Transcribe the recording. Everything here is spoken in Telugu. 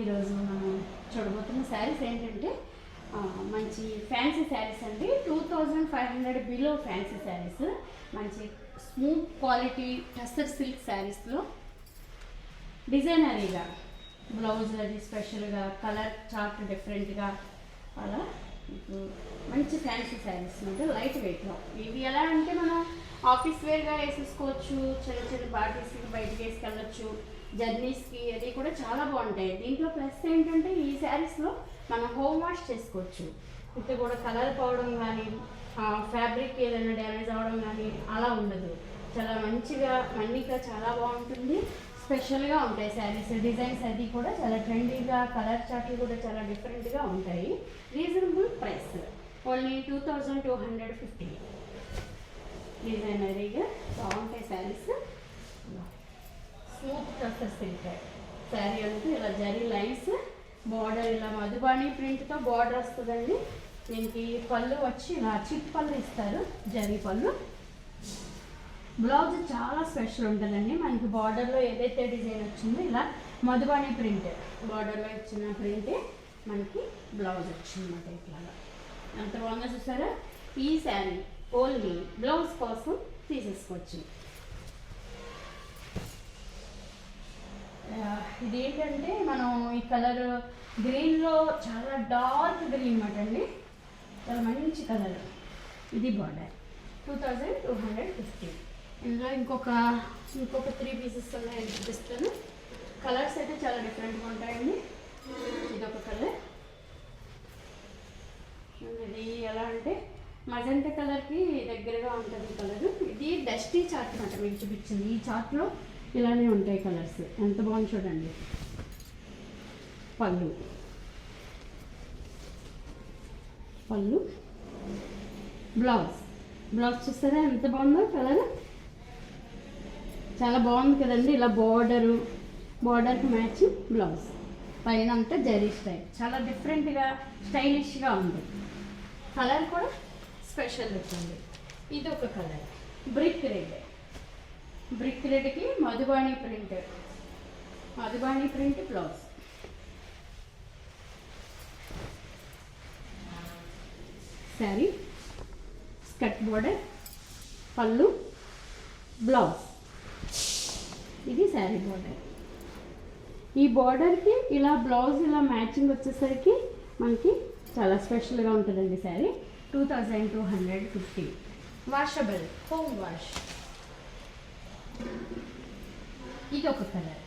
ఈరోజు మనం చూడబోతున్న శారీస్ ఏంటంటే మంచి ఫ్యాన్సీ శారీస్ అండి. 2500 బిలో ఫ్యాన్సీ శారీస్, మంచి స్మూత్ క్వాలిటీ టస్సర్ సిల్క్ శారీస్లో డిజైనరీగా బ్లౌజ్ అది స్పెషల్గా కలర్ చార్ట్ డిఫరెంట్గా అలా మంచి ఫ్యాన్సీ శారీస్ అంటే లైట్ వెయిట్లో. ఇవి ఎలా అంటే మనం ఆఫీస్ వేర్గా వేసేసుకోవచ్చు, చిన్న చిన్న పార్టీస్కి బయటకి వేసుకెళ్ళచ్చు, జర్నీస్కి అది కూడా చాలా బాగుంటాయి. దీంట్లో ప్లస్ ఏంటంటే ఈ శారీస్లో మనం హోమ్ వాష్ చేసుకోవచ్చు. ఇది కూడా కలర్ పోవడం కానీ ఫ్యాబ్రిక్ ఏదైనా డ్యామేజ్ అవ్వడం కానీ అలా ఉండదు. చాలా మంచిగా మన్నిగా చాలా బాగుంటుంది. స్పెషల్గా ఉంటాయి శారీస్ డిజైన్స్, అది కూడా చాలా ట్రెండీగా, కలర్ చార్ట్లు కూడా చాలా డిఫరెంట్గా ఉంటాయి. Reasonable price only 2250. డిజైనరీగా బాగుంటాయి శారీస్. స్మూత్ టస్సర్ సిల్క్ శారీ అంటే ఇలా జరీ లైన్స్, బార్డర్ ఇలా మధుబాణి ప్రింట్తో బార్డర్ వస్తుందండి. దీనికి పళ్ళు వచ్చి ఇలా చిప్ పళ్ళు ఇస్తారు, జరీ పళ్ళు. బ్లౌజ్ చాలా స్పెషల్ ఉంటుందండి. మనకి బార్డర్లో ఏదైతే డిజైన్ వచ్చిందో ఇలా మధుబాణి ప్రింట్, బార్డర్లో ఇచ్చిన ప్రింటే మనకి బ్లౌజ్ వచ్చిందన్నమాట. ఇట్లాగా ఎంత బాగుందో చూసారా. ఈ శారీ ఓన్లీ బ్లౌజ్ కోసం తీసేసుకోవచ్చు. ఇది ఏంటంటే మనం ఈ కలర్ గ్రీన్లో చాలా డార్క్ గ్రీన్ అన్నమాట అండి, చాలా మంచి కలర్. ఇది బార్డర్ 2250. ఇందులో ఇంకొక 3 పీసెస్ ఉన్నాయని చూపిస్తాను. కలర్స్ అయితే చాలా డిఫరెంట్గా ఉంటాయండి. ఇదొక కలర్, ఇది ఎలా అంటే మజంటా కలర్కి దగ్గరగా ఉంటుంది కలర్. ఇది డస్టీ చార్ట్ అన్నమాట మీకు చూపించింది. ఈ చార్ట్లో ఇలానే ఉంటాయి కలర్స్. ఎంత బాగుంది చూడండి. పళ్ళు బ్లౌజ్ చూస్తారా ఎంత బాగుందో కలర్. చాలా బాగుంది కదండి. ఇలా బార్డర్కి మ్యాచ్ బ్లౌజ్, పైన అంతా జరీ స్టైల్, చాలా డిఫరెంట్గా స్టైలిష్గా ఉంది. కలర్ కూడా స్పెషల్ వచ్చింది. ఇది ఒక కలర్ బ్రిక్ రెడ్కి Madhubani print blouse. Sari skirt border, పళ్ళు, బ్లౌజ్. ఇది శారీ బోర్డర్. ఈ బోర్డర్కి ఇలా బ్లౌజ్ ఇలా మ్యాచింగ్ వచ్చేసరికి మనకి చాలా స్పెషల్గా ఉంటుందండి శారీ. 2250. Washable, home wash. ఇది ఒక కలర్